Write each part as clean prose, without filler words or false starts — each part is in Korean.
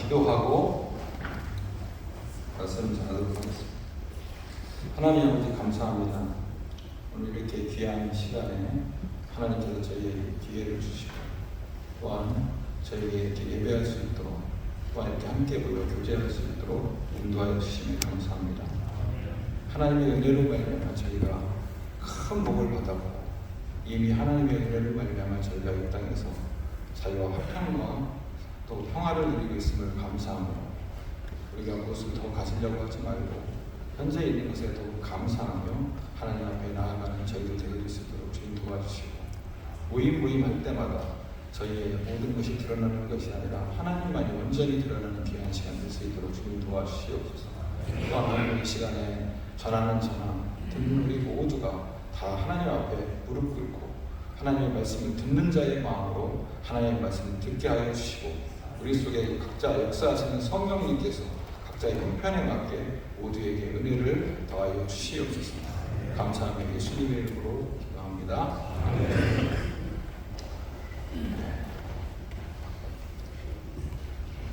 기도하고 말씀을 전하도록 하겠습니다. 하나님 아버지 감사합니다. 오늘 이렇게 귀한 시간에 하나님께서 저희에게 기회를 주시고 또한 저희에게 이렇게 예배할 수 있도록 또한 이렇게 함께 모여 교제할 수 있도록 인도하여 주심에 감사합니다. 하나님의 은혜로 말미암아 저희가 큰 복을 받았고 이미 하나님의 은혜로 말미암아 저희가 이 땅에서 자유와 화평과 또 평화를 누리고 있음을 감사합니다. 우리가 무엇을 더 가지려고 하지 말고 현재 있는 것에 더욱 감사하며 하나님 앞에 나아가는 저희들 되게 수 있도록 주님 도와주시고 모임할 때마다 저희의 모든 것이 드러나는 것이 아니라 하나님만이 온전히 드러나는 귀한 시간 될 수 있도록 주님 도와주시옵소서. 또한 오늘 이 시간에 전하는 전하 듣는 우리 모두가 다 하나님 앞에 무릎 꿇고 하나님의 말씀을 듣는 자의 마음으로 하나님의 말씀을 듣게 하여 주시고 우리 속에 각자 역사하시는 성령님께서 각자의 형편에 맞게 모두에게 은혜를 더하여 주시옵소서. 감사하며 예수님의 이름으로 기도합니다.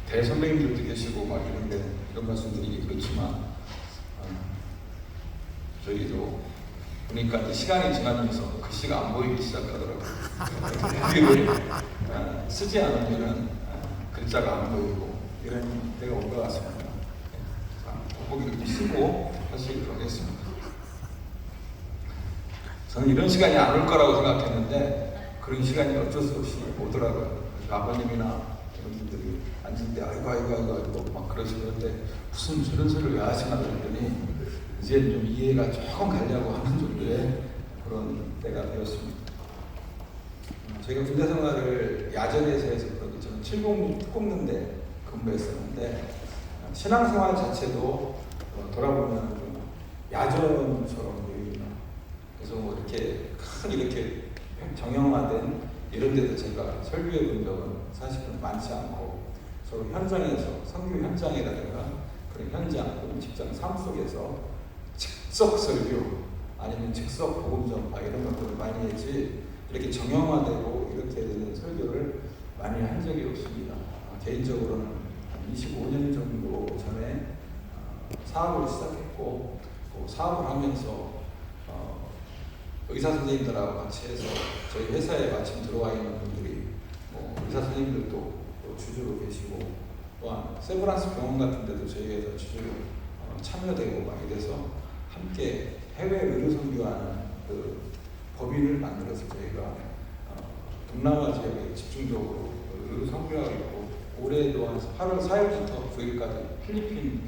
대선배님들도 계시고 막 이런데 이런 말씀드리기 그렇지만 저희도 보니까 이제 시간이 지나면서 글씨가 안 보이기 시작하더라고요. 글을 쓰지 않으면 글자가 안 보이고 이런 때가 온 것 같습니다. 돋보기를 좀 쓰고 할 수 있도록 하겠습니다. 저는 이런 시간이 안 올 거라고 생각했는데 그런 시간이 어쩔 수 없이 오더라고요. 아버님이나 이런 분들이 앉을 때 아이고 막 그러시는데 무슨 저런 소리를 왜 하시나 그랬더니 이제 좀 이해가 조금 가려고 하는 정도의 그런 때가 되었습니다. 저희가 군대 생활을 야전에서 해서 그런지 저는 70 특공대 근무했었는데 신앙생활 자체도 돌아보면 좀 야전처럼 보입니다. 그래서 뭐 이렇게 큰 이렇게 정형화된 이런 데도 제가 설교해 본 적은 사실은 많지 않고 서로 현장에서 선교 현장이라든가 그런 현장 또는 직장 삶 속에서 즉석 설교 아니면 즉석 복음 전파 이런 것들을 많이 했지 이렇게 정형화되고 이렇게 되는 설교를 많이 한 적이 없습니다. 개인적으로는 25년 정도 전에 사업을 시작했고 사업을 하면서 의사 선생님들하고 같이 해서 저희 회사에 마침 들어와 있는 분들이 의사 선생님들도 주주로 계시고 또한 세브란스 병원 같은 데도 저희 회사 주주로 참여되고 막 이래서 함께 해외 의료 선교하는 그 법인을 만들어서 저희가 동남아 지역에 집중적으로 의료 선교하고 있고 올해 또한 8월 4일부터 9일까지 필리핀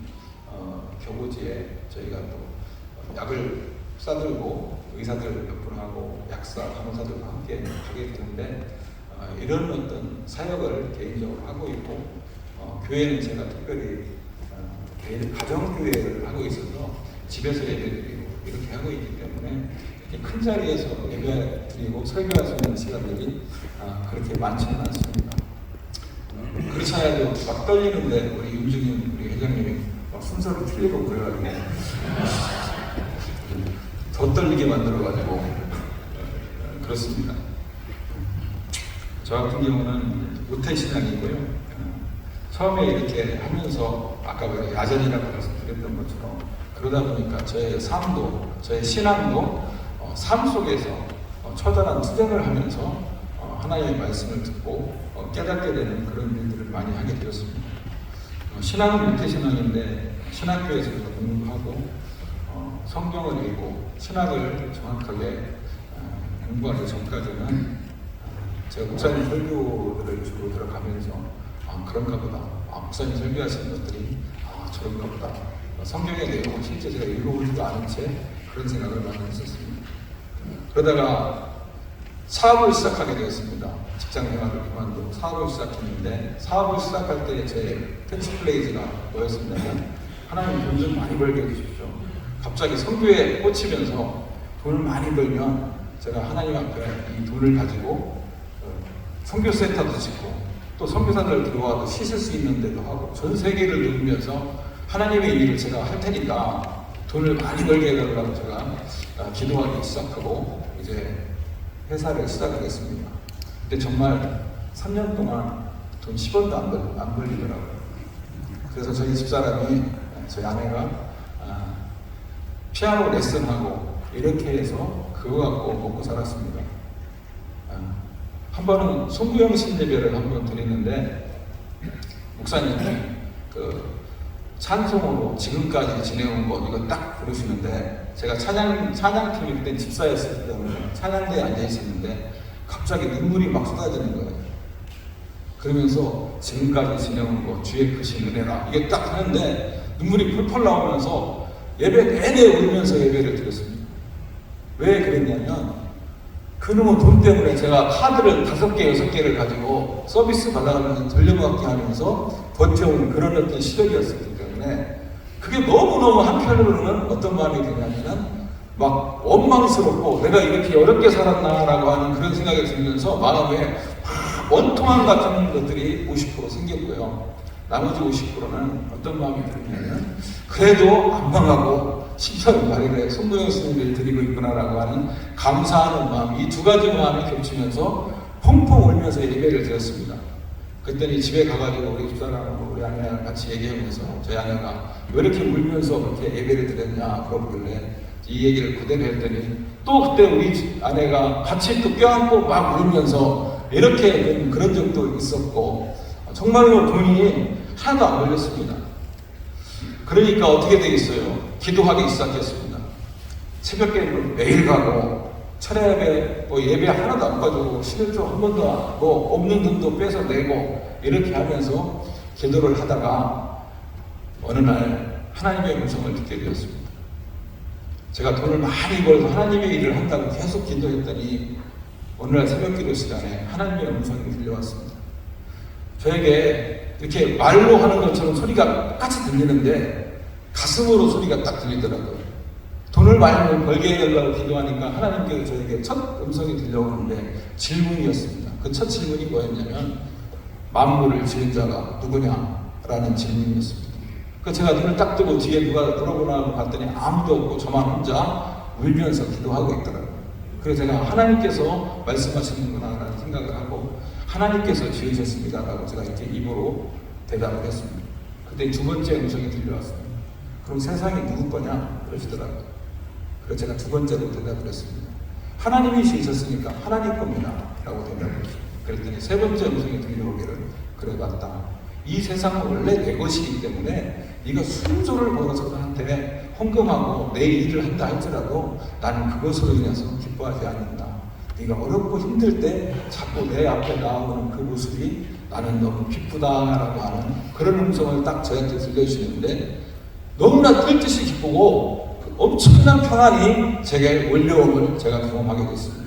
교보지에 저희가 또 약을 싸들고 의사들 몇 분하고 약사, 간호사들과 함께 가게 되는데 이런 어떤 사역을 개인적으로 하고 있고 교회는 제가 특별히 개인 가정교회를 하고 있어서 집에서 예배드리고 이렇게 하고 있기 때문에 큰 자리에서 예배드리고 설교할 수 있는 시간들이 그렇게 많지는 않습니다. 그렇지 않아도 막 떨리는데 우리 윤중인 우리 회장님이 막 순서를 틀리고 그래가지고 더 떨리게 만들어가지고 그렇습니다. 저 같은 경우는 모태신앙이고요. 처음에 이렇게 하면서 아까 야전이라고 말씀드렸던 것처럼 그러다 보니까 저의 삶도 저의 신앙도 삶 속에서 처절한 투쟁을 하면서 하나님의 말씀을 듣고 깨닫게 되는 그런 일들을 많이 하게 되었습니다. 신앙은 모태신앙인데 신학교에서도 공부하고 성경을 읽고 신학을 정확하게 공부하기 전까지는 제가 목사님 설교를 주로 들어가면서 그런가 보다. 목사님 설교하시는 것들이 저런가 보다. 성경의 내용을 실제 제가 읽어보지도 않은 채 그런 생각을 많이 했었습니다. 그러다가 사업을 시작하게 되었습니다. 직장 생활을 그만두고 사업을 시작했는데 사업을 시작할 때 제 캐치플레이즈가 뭐였었냐면 하나님 돈 좀 많이 벌게 해주십시오. 갑자기 선교에 꽂히면서 돈을 많이 벌면 제가 하나님 앞에 이 돈을 가지고 선교센터도 짓고 또 선교사들 들어와도 씻을 수 있는 데도 하고 전 세계를 누비면서 하나님의 일을 제가 할 테니까 돈을 많이 벌게 해달라고 제가 기도하기 시작하고 이제 회사를 시작하겠습니다. 근데 정말 3년 동안 돈 10원도 안 벌리더라고요. 그래서 저희 집사람이, 저희 아내가 피아노 레슨하고 이렇게 해서 그거 갖고 먹고 살았습니다. 한 번은 송구영 신예배를 한번 드리는데 목사님이 그 찬송으로 지금까지 지내온 거 이거 딱 부르시는데 제가 찬양팀이 그때 집사였을 때문에 찬양대에 앉아 있었는데 갑자기 눈물이 막 쏟아지는 거예요. 그러면서 지금까지 지내온 거 주의 크신 은혜라 이게 딱 하는데 눈물이 펄펄 나오면서 예배 내내 울면서 예배를 드렸습니다. 왜 그랬냐면 그놈의 돈 때문에 제가 카드를 5개, 6개를 가지고 서비스 받아가면서 돌려받기 하면서 버텨온 그런 어떤 시절이었었기 때문에 그게 너무너무 한편으로는 어떤 마음이 드냐면은 막 원망스럽고 내가 이렇게 어렵게 살았나라고 하는 그런 생각이 들면서 마음에 원통함 같은 것들이 50% 생겼고요. 나머지 50%는 어떤 마음이 들냐면 그래도 안 망하고 신선 발휘를 송구영 스님을 드리고 있구나라고 하는 감사하는 마음, 이 두 가지 마음이 겹치면서 펑펑 울면서 예배를 드렸습니다. 그랬더니 집에 가가지고 우리 집사람하고 우리 아내랑 같이 얘기하면서 저희 아내가 왜 이렇게 울면서 그렇게 예배를 드렸냐 그러길래 이 얘기를 그대로 했더니 또 그때 우리 아내가 같이 또 껴안고 막 울면서 이렇게 된 그런 적도 있었고 정말로 돈이 하나도 안 걸렸습니다. 그러니까 어떻게 되겠어요? 기도하기 시작했습니다. 새벽기도를 매일 가고 철야예배 예배 하나도 안 가지고 11조 한 번도 없는 돈도 빼서 내고 이렇게 하면서 기도를 하다가 어느 날 하나님의 음성을 듣게 되었습니다. 제가 돈을 많이 벌어서 하나님의 일을 한다고 계속 기도했더니 어느 날 새벽기도 시간에 하나님의 음성이 들려왔습니다. 저에게 이렇게 말로 하는 것처럼 소리가 똑같이 들리는데 가슴으로 소리가 딱 들리더라고요. 돈을 많이 벌게 해달라고 기도하니까 하나님께서 저에게 첫 음성이 들려오는데 질문이었습니다. 그 첫 질문이 뭐였냐면 만물을 지은 자가 누구냐라는 질문이었습니다. 그 제가 눈을 딱 뜨고 뒤에 누가 돌아보나 하고 봤더니 아무도 없고 저만 혼자 울면서 기도하고 있더라고요. 그래서 제가 하나님께서 말씀하시는구나라는 생각을 하고 하나님께서 지으셨습니다라고 제가 이렇게 입으로 대답을 했습니다. 그때 두 번째 음성이 들려왔습니다. 그럼 세상이 누구 거냐? 그러시더라고요. 그래서 제가 두 번째로 대답을 했습니다. 하나님이 지으셨으니까 하나님 겁니다 라고 대답을 했습니다. 그랬더니 세 번째 음성이 들려오기를 그래 맞다. 이 세상은 원래 내 것이기 때문에 네가 순조를 벌어서 나한테 헌금하고 내 일을 한다 할지라도 나는 그것으로 인해서 기뻐하지 않는다. 네가 어렵고 힘들 때 자꾸 내 앞에 나오는 그 모습이 나는 너무 기쁘다라고 하는 그런 음성을 딱 저한테 들려주시는데 너무나 뜰듯이 기쁘고 엄청난 평안이 제게 올려옴을 제가 경험하게 됐습니다.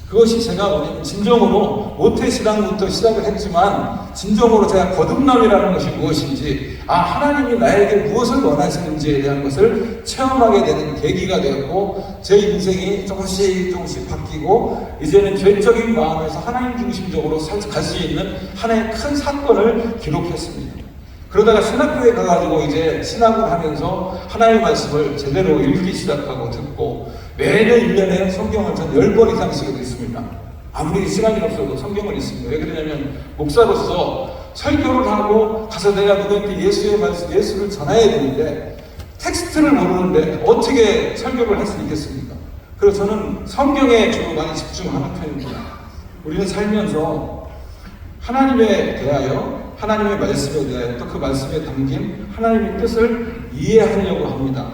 그것이 제가 뭐냐면 진정으로 모태신앙부터 시작을 했지만 진정으로 제가 거듭남이라는 것이 무엇인지 하나님이 나에게 무엇을 원하시는지에 대한 것을 체험하게 되는 계기가 되었고 제 인생이 조금씩 바뀌고 이제는 죄적인 마음에서 하나님 중심적으로 갈 수 있는 하나의 큰 사건을 기록했습니다. 그러다가 신학교에 가가지고 이제 신학을 하면서 하나님의 말씀을 제대로 읽기 시작하고 듣고 매년 1년에 성경을 전 10번 이상씩 읽습니다. 아무리 시간이 없어도 성경을 읽습니다. 왜 그러냐면 목사로서 설교를 하고 가서 내가 누구한테 예수의 말씀, 예수를 전해야 되는데 텍스트를 모르는데 어떻게 설교를 할 수 있겠습니까? 그래서 저는 성경에 주로 많이 집중하는 편입니다. 우리는 살면서 하나님에 대하여 하나님의 말씀에 대하여 또 그 말씀에 담긴 하나님의 뜻을 이해하려고 합니다.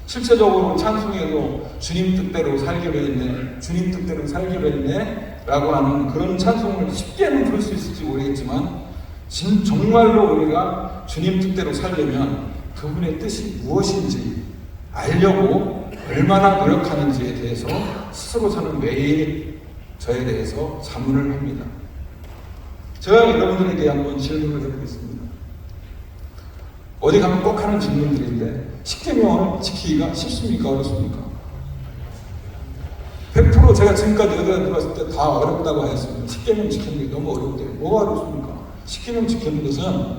실제적으로 찬송에도 주님 뜻대로 살기로 했네, 주님 뜻대로 살기로 했네 라고 하는 그런 찬송을 쉽게는 부를 수 있을지 모르겠지만 정말로 우리가 주님 뜻대로 살려면 그분의 뜻이 무엇인지 알려고 얼마나 노력하는지에 대해서 스스로 저는 매일 저에 대해서 자문을 합니다. 제가 여러분들에게 한번 질문을 해보겠습니다. 어디 가면 꼭 하는 질문들인데 십계명을 지키기가 쉽습니까? 어렵습니까? 100% 제가 지금까지 어디 들어갔을 때 다 어렵다고 하였습니다. 십계명 지키는 게 너무 어렵대요. 뭐가 어렵습니까? 십계명 지키는 것은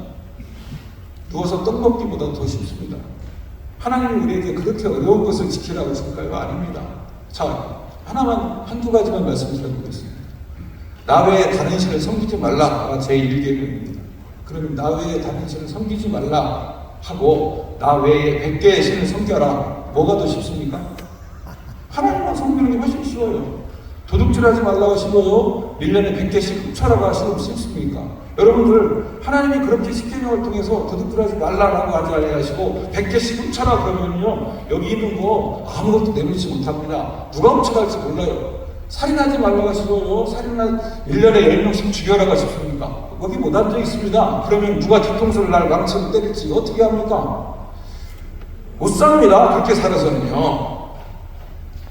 누워서 떡 먹기보다 더 쉽습니다. 하나님이 우리에게 그렇게 어려운 것을 지키라고 하실까요? 아닙니다. 자, 한두 가지만 말씀드려보겠습니다. 나 외에 다른 신을 섬기지 말라가 제 1계명입니다. 그러면 나 외에 다른 신을 섬기지 말라 하고 나 외에 100개의 신을 섬겨라. 뭐가 더 쉽습니까? 하나님만 섬기는 게 훨씬 쉬워요. 도둑질하지 말라고 하시고요. 1년에 100개씩 훔쳐라고 하시면 쉽습니까? 여러분들 하나님이 그렇게 십계명을 통해서 도둑질하지 말라고 하지 아니하시고 100개씩 훔쳐라 그러면요 여기 있는 거 아무것도 내놓지 못합니다. 누가 훔쳐갈지 몰라요. 살인하지 말라고 하시고요. 살인한 1년에 10명씩 죽여라고 하십니까? 거기 못 앉아 있습니다. 그러면 누가 뒤통수를 날 망치로 때릴지 어떻게 합니까? 못 삽니다. 그렇게 살아서는요.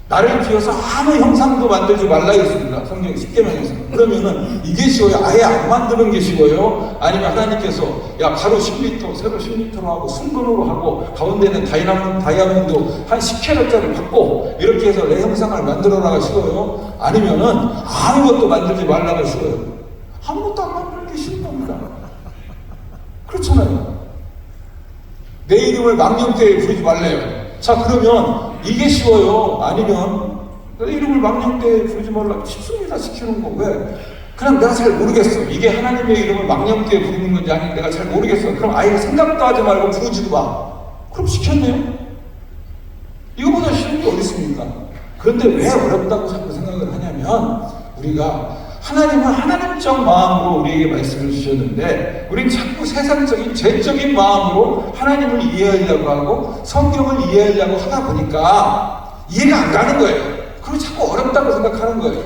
나를 비워서 아무 형상도 만들지 말라 했습니다. 성경 10계명에서. 그러면은 이게 쉬워요? 아예 안 만드는 게 쉬워요? 아니면 하나님께서 야 가로 10m, 세로 10m로 하고 순근으로 하고 가운데는 다이아몬드 한 10캐럿짜리 받고 이렇게 해서 내 형상을 만들어라가 쉬워요? 아니면은 아무것도 만들지 말라가 쉬워요? 아무것도 안 만드는 게 쉬운 겁니다. 그렇잖아요. 내 이름을 망령되이 부르지 말래요. 자 그러면 이게 쉬워요? 아니면 내 이름을 망령되이 부르지 말라. 쉽습니다. 시키는 거. 왜? 그냥 내가 잘 모르겠어. 이게 하나님의 이름을 망령되이 부르는 건지 아니면 내가 잘 모르겠어. 그럼 아예 생각도 하지 말고 부르지도 마. 그럼 시켰네요? 이거보다 쉬운 게 어디 있습니까? 그런데 왜 어렵다고 자꾸 생각을 하냐면 우리가 하나님은 하나님적 마음으로 우리에게 말씀을 주셨는데 우리는 자꾸 세상적인 죄적인 마음으로 하나님을 이해하려고 하고 성경을 이해하려고 하다 보니까 이해가 안 가는 거예요. 그리고 자꾸 어렵다고 생각하는 거예요.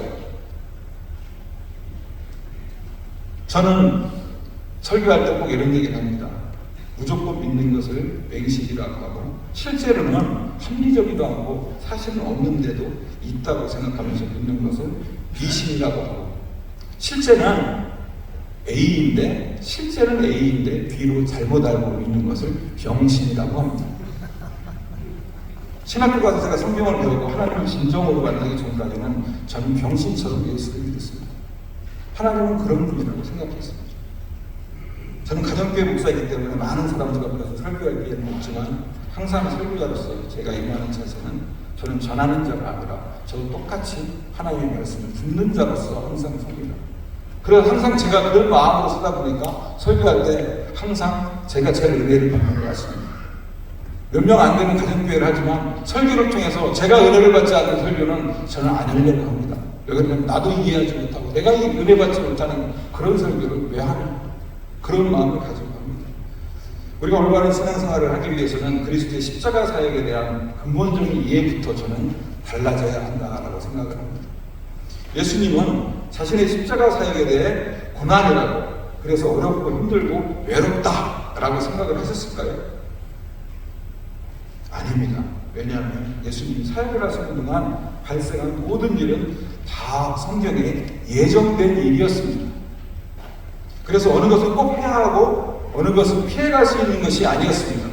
저는 설교할 때 꼭 이런 얘기를 합니다. 무조건 믿는 것을 맹식이라고 하고 실제로는 합리적이기도 하고 사실은 없는데도 있다고 생각하면서 믿는 것을 비신이라고 하고 실제는 A인데 B로 잘못 알고 믿는 것을 병신이라고 합니다. 신학교 가서 제가 성경을 배우고 하나님을 진정으로 만나기 전까지는 저는 병신처럼 예수를 믿었습니다. 하나님은 그런 분이라고 생각했습니다. 저는 가정교회 목사이기 때문에 많은 사람들 앞에서 설교할 기회는 없지만 항상 설교자로서 제가 임하는 자세는 저는 전하는 자가 아니라 저도 똑같이 하나님의 말씀을 듣는 자로서 항상 섭니다. 그래서 항상 제가 그런 마음으로 쓰다 보니까 설교할 때 항상 제가 제일 은혜를 받는 것 같습니다. 몇 명 안 되는 가정교회를 하지만 설교를 통해서 제가 은혜를 받지 않는 설교는 저는 안 하려고 합니다. 왜냐하면 나도 이해하지 못하고 내가 이 은혜 받지 못하는 그런 설교를 왜 하냐 그런 마음을 가지고 합니다. 우리가 올바른 신앙생활을 하기 위해서는 그리스도의 십자가 사역에 대한 근본적인 이해부터 저는 달라져야 한다라고 생각을 합니다. 예수님은 자신의 십자가 사역에 대해 고난이라고 그래서 어렵고 힘들고 외롭다라고 생각을 하셨을까요? 아닙니다. 왜냐하면 예수님이 사역을 하시는 동안 발생한 모든 일은 다 성경에 예정된 일이었습니다. 그래서 어느 것은 꼭 해야 하고 어느 것은 피해갈 수 있는 것이 아니었습니다.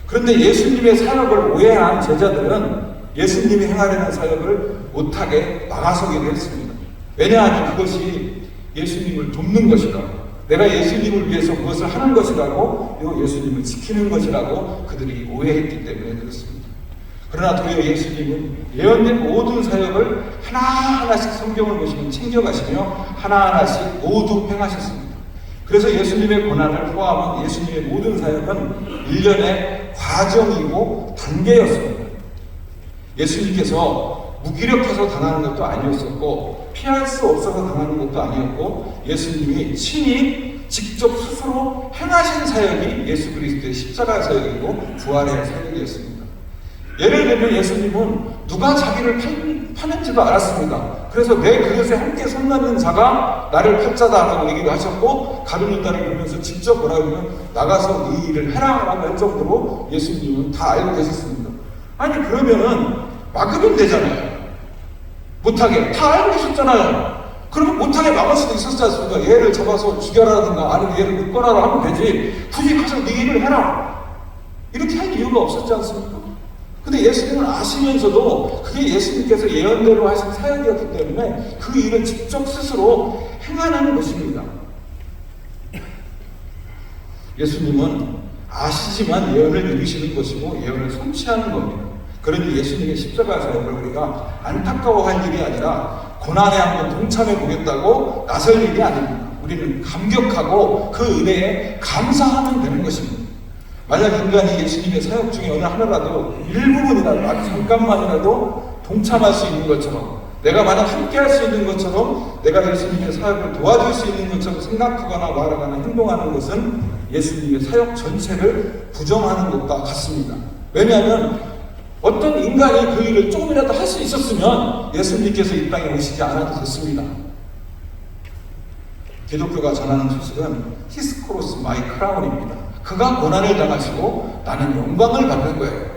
그런데 예수님의 사역을 오해한 제자들은 예수님이 행하려는 사역을 못하게 막아서기도 했습니다. 왜냐하면 그것이 예수님을 돕는 것이라고 내가 예수님을 위해서 무엇을 하는 것이라고 또 예수님을 지키는 것이라고 그들이 오해했기 때문에 그렇습니다. 그러나 도리어 예수님은 예언된 모든 사역을 하나하나씩 성경을 보시면 챙겨가시며 하나하나씩 모두 행하셨습니다. 그래서 예수님의 고난을 포함한 예수님의 모든 사역은 일련의 과정이고 단계였습니다. 예수님께서 무기력해서 당하는 것도 아니었었고 피할 수 없어서 당하는 것도 아니었고 예수님이 친히 직접 스스로 행하신 사역이 예수 그리스도의 십자가 사역이고 부활의 사역이었습니다. 예를 들면 예수님은 누가 자기를 파는지도 알았습니다. 그래서 내 그릇에 함께 손나는 자가 나를 팔자다라고 얘기를 하셨고 가룟 유다를 보면서 직접 뭐라고 나가서 이 일을 해라라고 할 정도로 예수님은 다 알고 계셨습니다. 아니 그러면은 막으면 되잖아요. 못하게 다 알고 계셨잖아요. 그러면 못하게 막을 수도 있었지 않습니까? 얘를 잡아서 죽여라든가 아니면 얘를 묶어라라 하면 되지 굳이 가서 네 일을 해라 이렇게 할 이유가 없었지 않습니까? 근데 예수님은 아시면서도 그게 예수님께서 예언대로 하신 사역이었기 때문에 그 일을 직접 스스로 행하는 것입니다. 예수님은 아시지만 예언을 이루시는 것이고 예언을 성취하는 겁니다. 그러니 예수님의 십자가 사역을 우리가 안타까워할 일이 아니라 고난에 한번 동참해 보겠다고 나설 일이 아닙니다. 우리는 감격하고 그 은혜에 감사하면 되는 것입니다. 만약 인간이 예수님의 사역 중에 어느 하나라도 일부분이라도 아주 잠깐만이라도 동참할 수 있는 것처럼, 내가 만약 함께 할 수 있는 것처럼, 내가 예수님의 사역을 도와줄 수 있는 것처럼 생각하거나 말하거나 행동하는 것은 예수님의 사역 전체를 부정하는 것과 같습니다. 왜냐하면 어떤 인간이 그 일을 조금이라도 할 수 있었으면 예수님께서 이 땅에 오시지 않아도 됐습니다. 기독교가 전하는 소식은 His cross, my crown입니다. 그가 고난을 당하시고 나는 영광을 받는 거예요.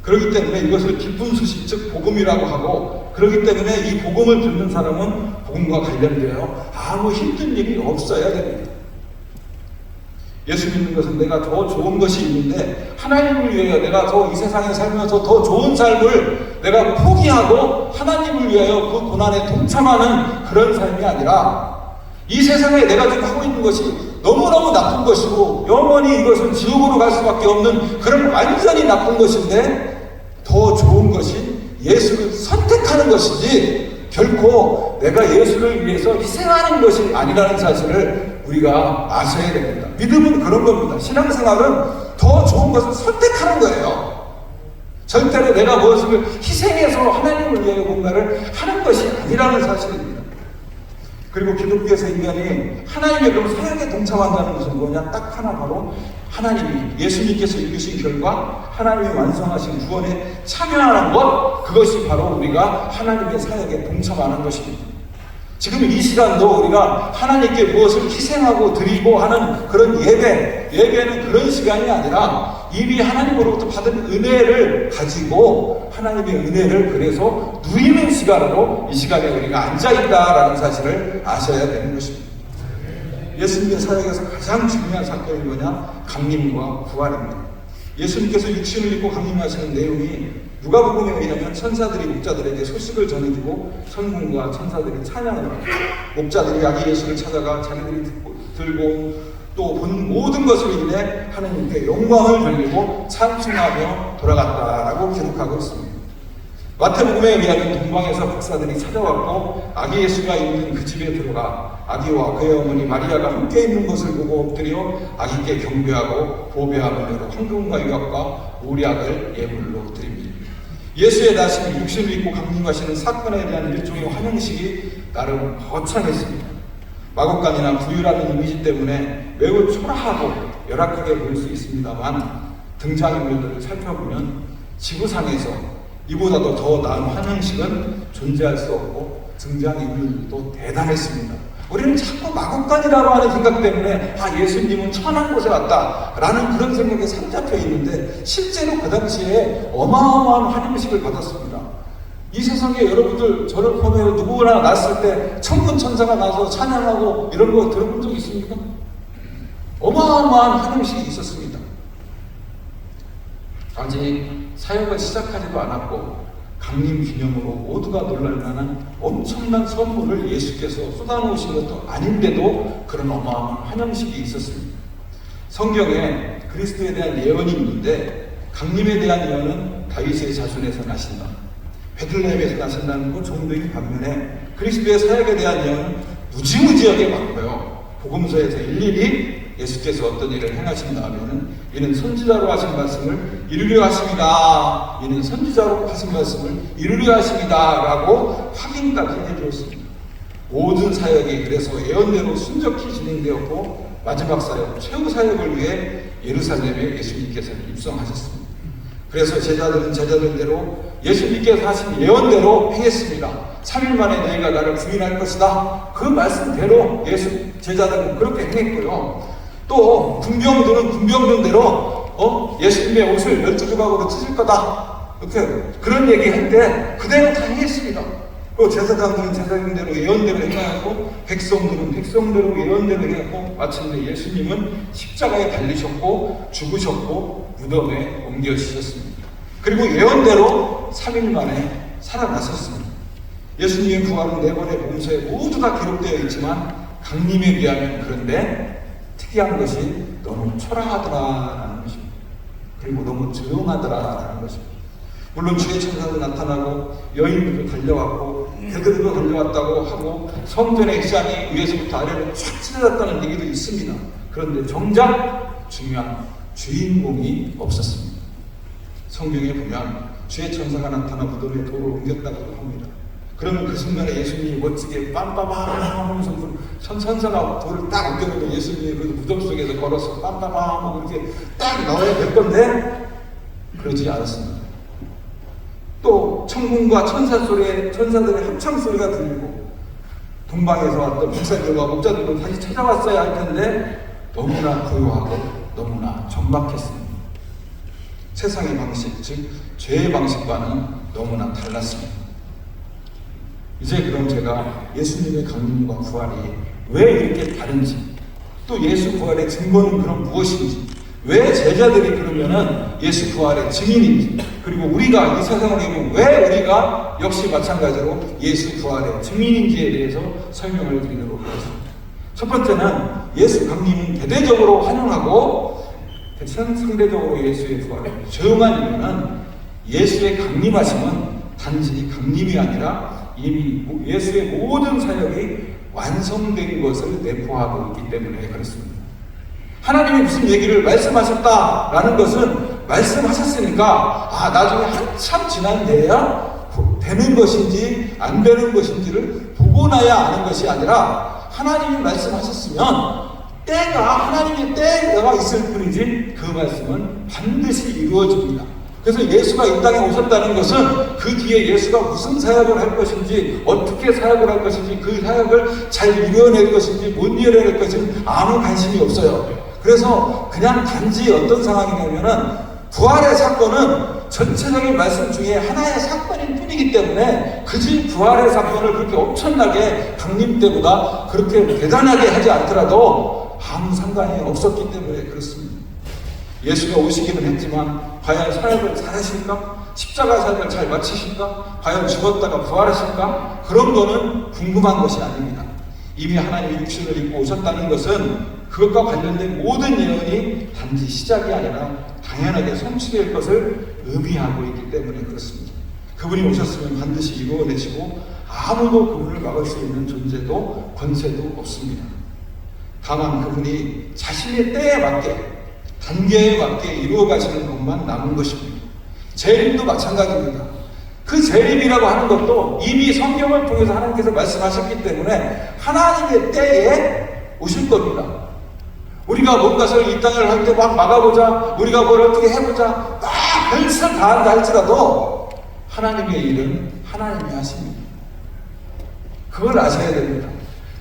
그렇기 때문에 이것을 기쁜 소식, 즉 복음이라고 하고, 그렇기 때문에 이 복음을 듣는 사람은 복음과 관련되어 아무 힘든 일이 없어야 됩니다. 예수 믿는 것은 내가 더 좋은 것이 있는데 하나님을 위하여 내가 더 이 세상에 살면서 더 좋은 삶을 내가 포기하고 하나님을 위하여 그 고난에 동참하는 그런 삶이 아니라, 이 세상에 내가 지금 하고 있는 것이 너무너무 나쁜 것이고 영원히 이것은 지옥으로 갈 수밖에 없는 그런 완전히 나쁜 것인데, 더 좋은 것이 예수를 선택하는 것이지 결코 내가 예수를 위해서 희생하는 것이 아니라는 사실을 우리가 아셔야 됩니다. 믿음은 그런 겁니다. 신앙생활은 더 좋은 것을 선택하는 거예요. 절대로 내가 무엇을 희생해서 하나님을 위해 뭔가를 하는 것이 아니라는 사실입니다. 그리고 기독교에서 인간이 하나님의 그런 사역에 동참한다는 것은 뭐냐? 딱 하나, 바로 하나님이, 예수님께서 이루신 결과 하나님이 완성하신 구원에 참여하는 것, 그것이 바로 우리가 하나님의 사역에 동참하는 것입니다. 지금 이 시간도 우리가 하나님께 무엇을 희생하고 드리고 하는 그런 예배는 그런 시간이 아니라 이미 하나님으로부터 받은 은혜를 가지고 하나님의 은혜를 그래서 누리는 시간으로 이 시간에 우리가 앉아있다라는 사실을 아셔야 되는 것입니다. 예수님의 사역에서 가장 중요한 사건이 뭐냐? 강림과 부활입니다. 예수님께서 육신을 입고 강림하시는 내용이 누가복음에 의하면 천사들이 목자들에게 소식을 전해주고 천군과 천사들이 찬양을 하고, 목자들이 아기 예수를 찾아가 자기들이 들고 또 본 모든 것을 인해 하나님께 영광을 돌리고 찬송하며 돌아갔다라고 기록하고 있습니다. 마태복음에 의하면 동방에서 박사들이 찾아왔고 아기 예수가 있는 그 집에 들어가 아기와 그의 어머니 마리아가 함께 있는 것을 보고 엎드려 아기께 경배하고 보배함으로 황금과 유각과 오략을 예물로 드립니다. 예수의 나심이 육신을 입고 강림하시는 사건에 대한 일종의 환영식이 나름 거창했습니다. 마곡간이나 부유라는 이미지 때문에 매우 초라하고 열악하게 보일 수 있습니다만, 등장인물들을 살펴보면 지구상에서 이보다도 더 나은 환영식은 존재할 수 없고 등장인물도 대단했습니다. 우리는 자꾸 마곡간이라고 하는 생각 때문에 예수님은 천한 곳에 왔다라는 그런 생각에 사로잡혀 있는데, 실제로 그 당시에 어마어마한 환영식을 받았습니다. 이 세상에 여러분들 저를 보면 누구나 났을 때 천군 천사가 나서 찬양하고 이런 거 들어본 적 있습니까? 어마어마한 환영식이 있었습니다. 아직 사역을 시작하지도 않았고 강림 기념으로 모두가 놀랄 만한 엄청난 선물을 예수께서 쏟아놓으신 것도 아닌데도 그런 어마어마한 환영식이 있었습니다. 성경에 그리스도에 대한 예언이 있는데, 강림에 대한 예언은 다윗의 자손에서 나신다, 베들레헴에서 나신다는 것 정도인 반면에 그리스도의 사역에 대한 예언은 무지무지하게 많고요. 복음서에서 일일이 예수께서 어떤 일을 행하신 다음에는 이는 선지자로 하신 말씀을 이루려 하십니다, 이는 선지자로 하신 말씀을 이루려 하십니다 라고 확인까지 해주었습니다. 모든 사역이 그래서 예언대로 순적히 진행되었고 마지막 사역, 최후 사역을 위해 예루살렘에 예수님께서는 입성하셨습니다. 그래서 제자들은 제자들대로 예수님께서 하신 예언대로 행했습니다. 3일 만에 너희가 나를 부인할 것이다, 그 말씀대로 제자들은 그렇게 행했고요. 또 군병들은 군병들대로 예수님의 옷을 12조각으로 찢을 거다, 이렇게 그런 얘기할 때 그대로 다 행했습니다. 또 제사장들은 제사장대로 예언대로 행하였고 백성들은 백성대로 예언대로 행했고, 마침내 예수님은 십자가에 달리셨고 죽으셨고 무덤에 옮겨지셨습니다. 그리고 예언대로 3일 만에 살아나셨습니다. 예수님의 부활은 4번의 복음서에 모두 다 기록되어 있지만 강림에 비하면 그런데 특이한 것이 너무 초라하더라라는 것입니다. 그리고 너무 조용하더라라는 것입니다. 물론 주의 천사도 나타나고 여인들도 달려왔고 개들도 달려왔다고 하고 성전의 휘장이 위에서부터 아래로 쫙 찢어졌다는 얘기도 있습니다. 그런데 정작 중요한 주인공이 없었습니다. 성경에 보면 주의 천사가 나타나 무덤에 돌을 옮겼다고 합니다. 그러면 그 순간에 예수님이 멋지게 빰빠밤 하면서 천사가 돌을 딱 옮겨놓으면 예수님이 그 무덤 속에서 걸어서 빰빠밤 하고 이렇게 딱 나와야 될 건데 그러지 않았습니다. 또 천군과 천사들의 합창 소리가 들리고 동방에서 왔던 목사들과 목자들도 다시 찾아왔어야 할 텐데 너무나 고요하고 너무나 정박했습니다. 세상의 방식, 즉 죄의 방식과는 너무나 달랐습니다. 이제 그럼 제가 예수님의 강림과 부활이 왜 이렇게 다른지, 또 예수 부활의 증거는 그럼 무엇인지, 왜 제자들이 그러면은 예수 부활의 증인인지, 그리고 우리가 이 세상을 보면 왜 우리가 역시 마찬가지로 예수 부활의 증인인지에 대해서 설명을 드리도록 하겠습니다. 첫 번째는 예수 강림은 대대적으로 환영하고 상대적으로 예수의 부활을 조용한 이유는 예수의 강림하심은 단지 강림이 아니라 이미 예수의 모든 사역이 완성된 것을 내포하고 있기 때문에 그렇습니다. 하나님이 무슨 얘기를 말씀하셨다라는 것은 말씀하셨으니까 나중에 한참 지난 뒤에야 되는 것인지 안 되는 것인지를 보고 나야 아는 것이 아니라 하나님이 말씀하셨으면 하나님의 때가 있을 뿐이지 그 말씀은 반드시 이루어집니다. 그래서 예수가 이 땅에 오셨다는 것은 그 뒤에 예수가 무슨 사역을 할 것인지, 어떻게 사역을 할 것인지, 그 사역을 잘 이뤄낼 것인지 못 이뤄낼 것인지 아무 관심이 없어요. 그래서 그냥 단지 어떤 상황이냐면은 부활의 사건은 전체적인 말씀 중에 하나의 사건일 뿐이기 때문에 굳이 부활의 사건을 그렇게 엄청나게 강림 때보다 그렇게 대단하게 하지 않더라도 아무 상관이 없었기 때문에 그렇습니다. 예수가 오시기는 했지만 과연 사역을 잘 하실까? 십자가 사역을 잘 마치실까? 과연 죽었다가 부활하실까? 그런 거는 궁금한 것이 아닙니다. 이미 하나님이 육신을 입고 오셨다는 것은 그것과 관련된 모든 예언이 단지 시작이 아니라 당연하게 성취될 것을 의미하고 있기 때문에 그렇습니다. 그분이 오셨으면 반드시 이루어내시고 아무도 그분을 막을 수 있는 존재도 권세도 없습니다. 다만 그분이 자신의 때에 맞게 단계에 맞게 이루어 가시는 것만 남은 것입니다. 재림도 마찬가지입니다. 그 재림이라고 하는 것도 이미 성경을 통해서 하나님께서 말씀하셨기 때문에 하나님의 때에 오실 겁니다. 우리가 뭔가를 이 땅을 할 때 막 막아보자, 우리가 뭘 어떻게 해보자, 막 별짓을 다 한다 할지라도 하나님의 일은 하나님이 하십니다. 그걸 아셔야 됩니다.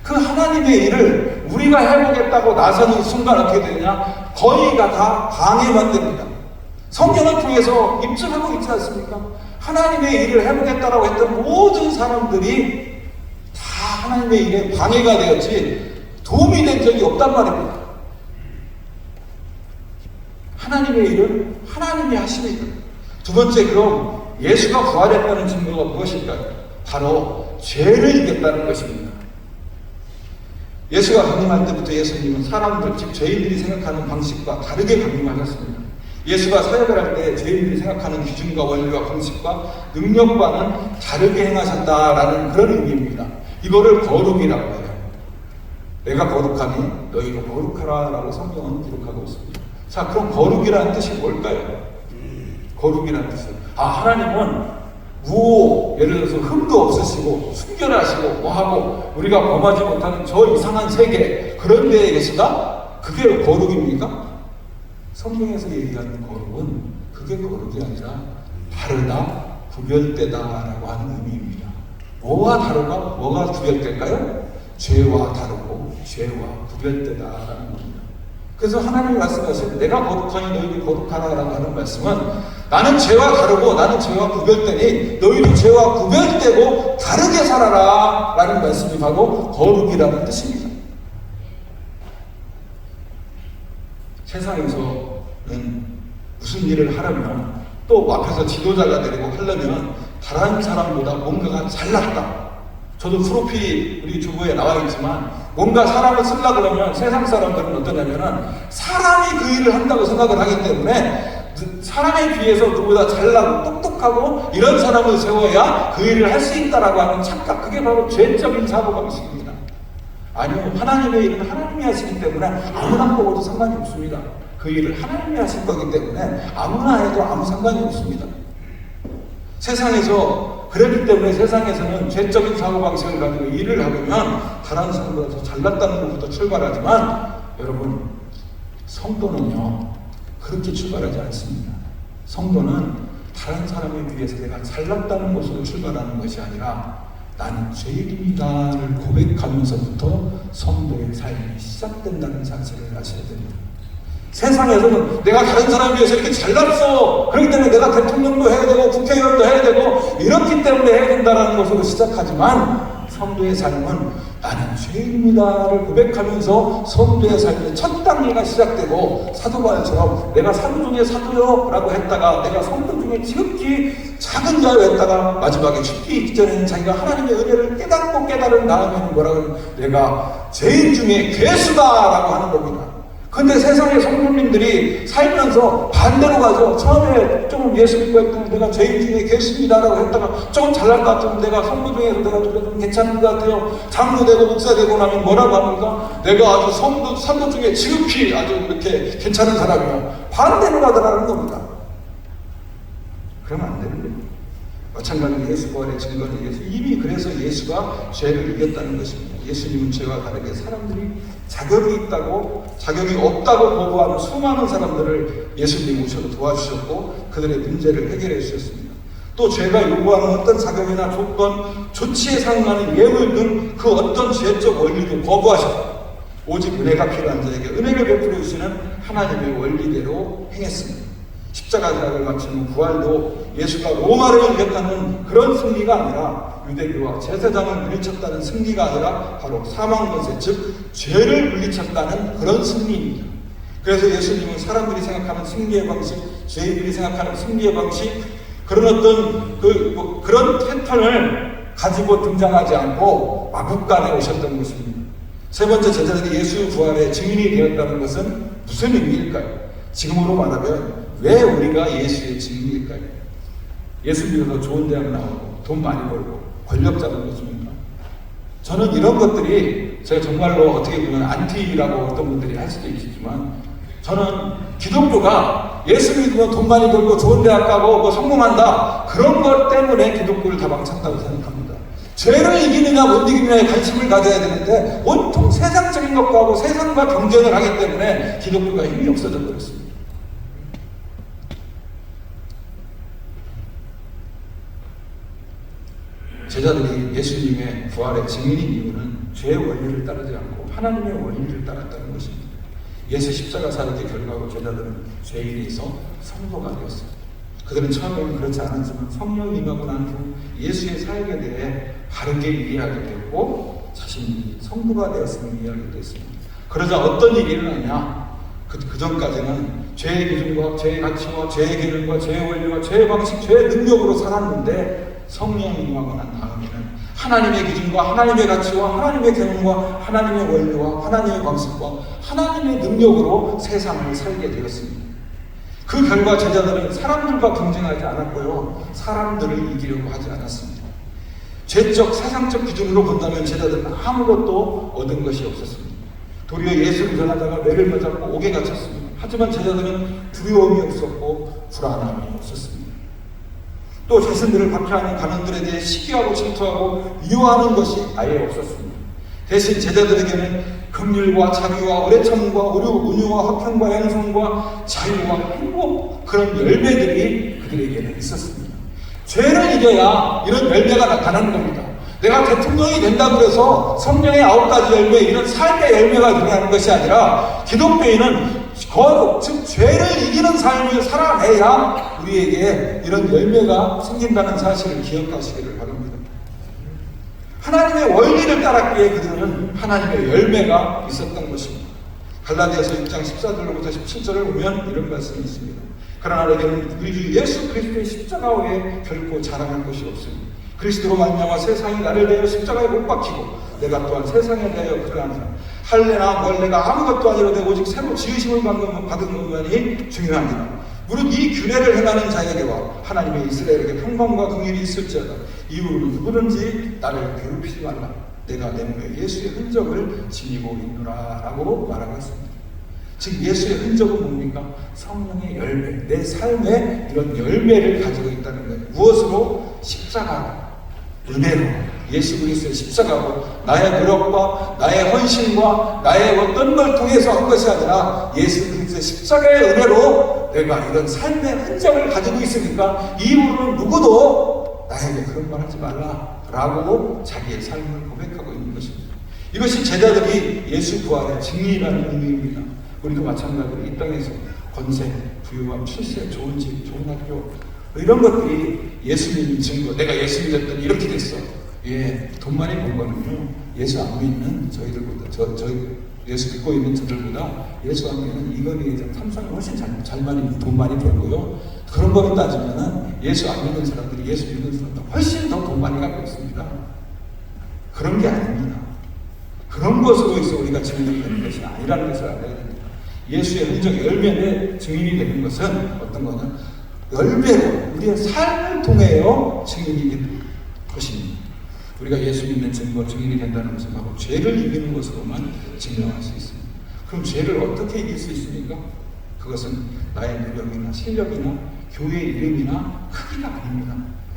그 하나님의 일을 우리가 해보겠다고 나서는 순간 어떻게 되느냐? 거의가 다 방해만 됩니다. 성경을 통해서 입증하고 있지 않습니까? 하나님의 일을 해보겠다라고 했던 모든 사람들이 다 하나님의 일에 방해가 되었지 도움이 된 적이 없단 말입니다. 하나님의 일은 하나님이 하십니다. 두 번째, 그럼 예수가 부활했다는 증거가 무엇일까요? 바로 죄를 이겼다는 것입니다. 예수가 강림할 때부터 예수님은 사람들, 즉 죄인들이 생각하는 방식과 다르게 강림하셨습니다. 예수가 사역을 할 때 죄인들이 생각하는 기준과 원리와 방식과 능력과는 다르게 행하셨다라는 그런 의미입니다. 이거를 거룩이라고 해요. 내가 거룩하니 너희도 거룩하라 라고 성경은 기록하고 있습니다. 자, 그럼 거룩이라는 뜻이 뭘까요? 거룩이라는 뜻은 하나님은 예를 들어서 흠도 없으시고 순결하시고 뭐하고 우리가 범하지 못하는 저 이상한 세계 그런 데에 계시다? 그게 거룩입니까? 성경에서 얘기하는 거룩은 그게 거룩이 아니라 다르다, 구별되다라고 하는 의미입니다. 뭐와 다르다? 뭐가 구별될까요? 죄와 다르고 죄와 구별되다라는 겁니다. 그래서 하나님이 말씀하신 내가 거룩하니 너희도 거룩하라라고 하는 말씀은 나는 죄와 다르고 나는 죄와 구별되니 너희도 죄와 구별되고 다르게 살아라 라는 말씀이 바로 거룩이라는 뜻입니다. 세상에서는 무슨 일을 하려면 또 앞에서 지도자가 되고 하려면 다른 사람보다 뭔가가 잘났다. 저도 프로필이 우리 주부에 나와 있지만 뭔가 사람을 쓰려고 그러면 세상 사람들은 어떠냐면은 사람이 그 일을 한다고 생각을 하기 때문에 사람에 비해서 누구보다 잘나고 똑똑하고 이런 사람을 세워야 그 일을 할 수 있다라고 하는 착각, 그게 바로 죄적인 사고방식입니다. 아니요. 하나님의 일은 하나님이 하시기 때문에 아무나 먹어도 상관이 없습니다. 그 일을 하나님이 하실 거기 때문에 아무나 해도 아무 상관이 없습니다. 세상에서 그렇기 때문에 세상에서는 죄적인 사고방식을 가지고 일을 하면 다른 사람보다 더 잘났다는 것부터 출발하지만 여러분, 성도는요 그렇게 출발하지 않습니다. 성도는 다른 사람에 비해서 내가 잘났다는 것으로 출발하는 것이 아니라 나는 죄인이다를 고백하면서부터 성도의 삶이 시작된다는 사실을 아셔야 됩니다. 세상에서는 내가 다른 사람에 비해서 이렇게 잘났어, 그렇기 때문에 내가 대통령도 해야 되고 국회의원도 해야 되고 이렇기 때문에 해야 된다는 것으로 시작하지만 성도의 삶은 나는 죄인입니다를 고백하면서 성도의 삶의 첫 단계가 시작되고, 사도 바울처럼 내가 사도 중에 사도요 라고 했다가 내가 성도 중에 지극히 작은 자요 했다가 마지막에 죽기 직전에는 자기가 하나님의 은혜를 깨닫고 깨달은 다음에는 뭐라고 하면 내가 죄인 중에 괴수다 라고 하는 겁니다. 근데 세상의 성도님들이 살면서 반대로 가죠. 처음에 조금 예수 믿고 했더니 내가 죄인 중에 괴수입니다라고 했다가 조금 잘난 것 같으면 내가 성도 중에서 내가 좀 괜찮은 것 같아요. 장로 되고 목사 되고 나면 뭐라고 합니까? 내가 아주 성도 중에 지극히 아주 이렇게 괜찮은 사람이야. 반대로 가더라는 겁니다. 그러면 안 되는 겁니다. 마찬가지로 예수 부활의 증거는 이미 그래서 예수가 죄를 이겼다는 것입니다. 예수님은 죄와 다르게 사람들이 자격이 있다고 자격이 없다고 거부하는 수많은 사람들을 예수님이 오셔서 도와주셨고 그들의 문제를 해결해 주셨습니다. 또 죄가 요구하는 어떤 자격이나 조건, 조치에 상응하는 예물 등 그 어떤 죄적 원리도 거부하셨고 오직 은혜가 필요한 자에게 은혜를 베풀어 주시는 하나님의 원리대로 행했습니다. 십자가 사역을 마치는 부활도 예수가 로마를 이겼다는 그런 승리가 아니라 유대교와 제사장을 물리쳤다는 승리가 아니라 바로 사망권세, 즉 죄를 물리쳤다는 그런 승리입니다. 그래서 예수님은 사람들이 생각하는 승리의 방식, 죄인들이 생각하는 승리의 방식, 그런 어떤 그런 패턴을 가지고 등장하지 않고 마국간에 오셨던 것입니다. 세 번째, 제자들이 예수 부활의 증인이 되었다는 것은 무슨 의미일까요? 지금으로 말하면 왜 우리가 예수의 증인일까요? 예수 믿어서 좋은 대학 나오고 돈 많이 벌고 권력 잡은 것입니까? 저는 이런 것들이 제가 정말로 어떻게 보면 안티라고 어떤 분들이 할 수도 있겠지만 저는 기독교가 예수 믿으면 돈 많이 벌고 좋은 대학 가고 뭐 성공한다 그런 것 때문에 기독교를 다 망쳤다고 생각합니다. 죄를 이기느냐 못 이기느냐에 관심을 가져야 되는데 온통 세상적인 것과 하고 세상과 경쟁을 하기 때문에 기독교가 힘이 없어져 버렸습니다. 제자들이 예수님의 부활의 증인인 이유는 죄의 원리를 따르지 않고 하나님의 원리를 따랐다는 것입니다. 예수 십자가 사역의 결과로 제자들은 죄인에서 성도가 되었습니다. 그들은 처음에는 그렇지 않았지만 성령이 임하고 난 후 예수의 사역에 대해 바르게 이해하게 되었고 자신이 성도가 되었음을 이해하게 됐습니다. 그러자 어떤 일이 일어나냐? 그 전까지는 죄의 기준과 죄의 가치와 죄의 기능과 죄의 원리와 죄의 방식, 죄의 능력으로 살았는데 성령이 임하고 난 다음에는 하나님의 기준과 하나님의 가치와 하나님의 계명과 하나님의 원리와 하나님의 방식과 하나님의 능력으로 세상을 살게 되었습니다. 그 결과 제자들은 사람들과 경쟁하지 않았고요, 사람들을 이기려고 하지 않았습니다. 죄적 세상적 기준으로 본다면 제자들은 아무것도 얻은 것이 없었습니다. 도리어 예수를 전하다가 매를 맞았고 옥에 갇혔습니다. 하지만 제자들은 두려움이 없었고 불안함이 없었습니다. 또 자신들을 박해하는 간원들에 대해 시기하고 질투하고 미워하는 것이 아예 없었습니다. 대신 제자들에게는 긍휼과 자비와 오래 참음과 온유와 화평과 양성과 자유와 행복, 그런 열매들이 그들에게는 있었습니다. 죄를 이겨야 이런 열매가 나타나는 겁니다. 내가 대통령이 된다고 해서 성령의 9가지 열매, 이런 삶의 열매가 드러나는 것이 아니라 기독교인은 거룩, 즉 죄를 이기는 삶을 살아내야 우리에게 이런 열매가 생긴다는 사실을 기억하시기를 바랍니다. 하나님의 원리를 따랐기에 그들은 하나님의 열매가 있었던 것입니다. 갈라디아서 6장 14절로부터 17절을 보면 이런 말씀이 있습니다. 그러나 내게는 우리 주 예수 그리스도의 십자가 외에 결코 자랑할 것이 없습니다. 그리스도로 말미암아 세상이 나를 대하여 십자가에 못 박히고 내가 또한 세상에 대하여 그를 하느라 할례나 멀례가 아무것도 아니로되 오직 새로 지으심을 받은 것만이 중요하니라. 무릇 이 규례를 행하는 자에게와 하나님의 이스라엘에게 평강과 긍휼이 있을지어다. 이후로 누구든지 나를 괴롭히지 말라. 내가 내 몸에 예수의 흔적을 지니고 있노라 라고 말하고 있습니다. 즉 예수의 흔적은 뭡니까? 성령의 열매, 내 삶에 이런 열매를 가지고 있다는 거예요. 무엇으로? 십자가, 은혜로, 예수 그리스도의 십자가로 나의 노력과 나의 헌신과 나의 어떤 걸 통해서 한 것이 아니라 예수 그리스도의 십자가의 은혜로 내가 이런 삶의 흔적을 가지고 있으니까 이후로는 누구도 나에게 그런 말 하지 말라 라고 자기의 삶을 고백하고 있는 것입니다. 이것이 제자들이 예수 부활의 증인이라는 의미입니다. 우리도 마찬가지로 이 땅에서 권세, 부유함, 출세, 좋은 집, 좋은 학교 이런 것들이 예수님 증거, 내가 예수 믿었더니 이렇게 됐어. 예, 돈 많이 번 거는요, 예수 안 믿는 저희들보다, 예수 믿고 있는 저들보다 예수 안 믿는 이건희의 삼성이 훨씬 돈 많이 벌고요. 그런 거로 따지면은 예수 안 믿는 사람들이 예수 믿는 사람보다 훨씬 더 돈 많이 갖고 있습니다. 그런 게 아닙니다. 그런 것으로 해서 우리가 증인이 되는 것이 아니라는 것을 알아야 됩니다. 예수의 흔적 열매의 증인이 되는 것은 어떤 거는 열매로 우리의 삶을 통해요 증인이 되는 것입니다. 우리가 예수 믿는 증거, 증인이 된다는 것은 바로 죄를 이기는 것으로만 증명할 수 있습니다. 그럼 죄를 어떻게 이길 수 있습니까? 그것은 나의 노력이나 실력이나 교회 이름이나 크기가 아닙니다.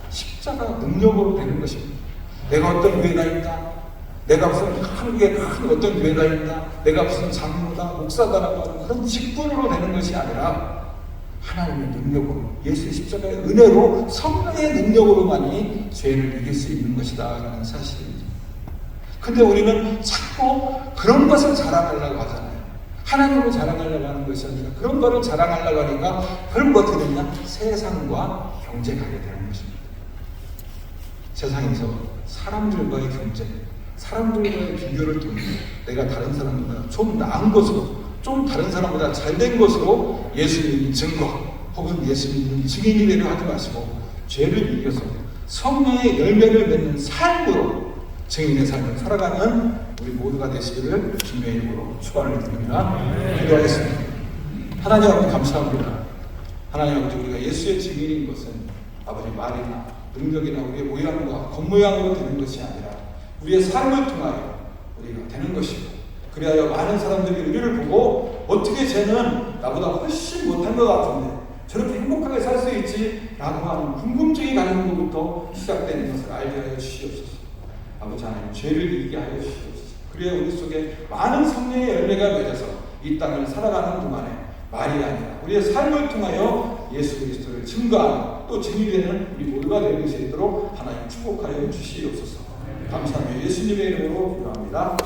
십자가 능력으로 되는 것입니다. 내가 어떤 교회가 있다, 내가 무슨 한국에 큰 어떤 교회가 있다, 내가 무슨 장로다, 목사다라고 하는 그런 직분으로 되는 것이 아니라 하나님의 능력으로, 예수의 십자가의 은혜로, 성령의 능력으로만이 죄를 이길 수 있는 것이다 라는 사실입니다. 근데 우리는 자꾸 그런 것을 자랑하려고 하잖아요. 하나님을 자랑하려고 하는 것이 아니라 그런 것을 자랑하려고 하니까 그런 거 어떻게 되냐? 세상과 경쟁하게 되는 것입니다. 세상에서 사람들과의 경쟁, 사람들과의 비교를 통해 내가 다른 사람보다 좀 나은 것으로, 좀 다른 사람보다 잘된 것으로 예수 믿는 증거 혹은 예수 믿는 증인이 되려 하지 마시고 죄를 이겨서 성령의 열매를 맺는 삶으로 증인의 삶을 살아가는 우리 모두가 되시기를 주님의 이름으로 축원을 드립니다. 기도하겠습니다. 하나님 아버지 감사합니다. 하나님 아버지, 우리가 예수의 증인인 것은 아버지 말이나 능력이나 우리의 모양과 겉모양으로 되는 것이 아니라 우리의 삶을 통하여 우리가 되는 것이고, 그리하여 많은 사람들이 우리를 보고 어떻게 쟤는 나보다 훨씬 못한 것 같은데 저렇게 행복하게 살 수 있지? 라고 하는 궁금증이 가는 것부터 시작되는 것을 알게 하여 주시옵소서. 아버지 하나님, 죄를 이기게 하여 주시옵소서. 그래야 우리 속에 많은 성령의 열매가 맺어서 이 땅을 살아가는 동안에 말이 아니라 우리의 삶을 통하여 예수 그리스도를 증거하는, 또 증인되는 우리 모두가 될 수 있도록 하나님 축복하여 주시옵소서. 감사하며 예수님의 이름으로 기도합니다.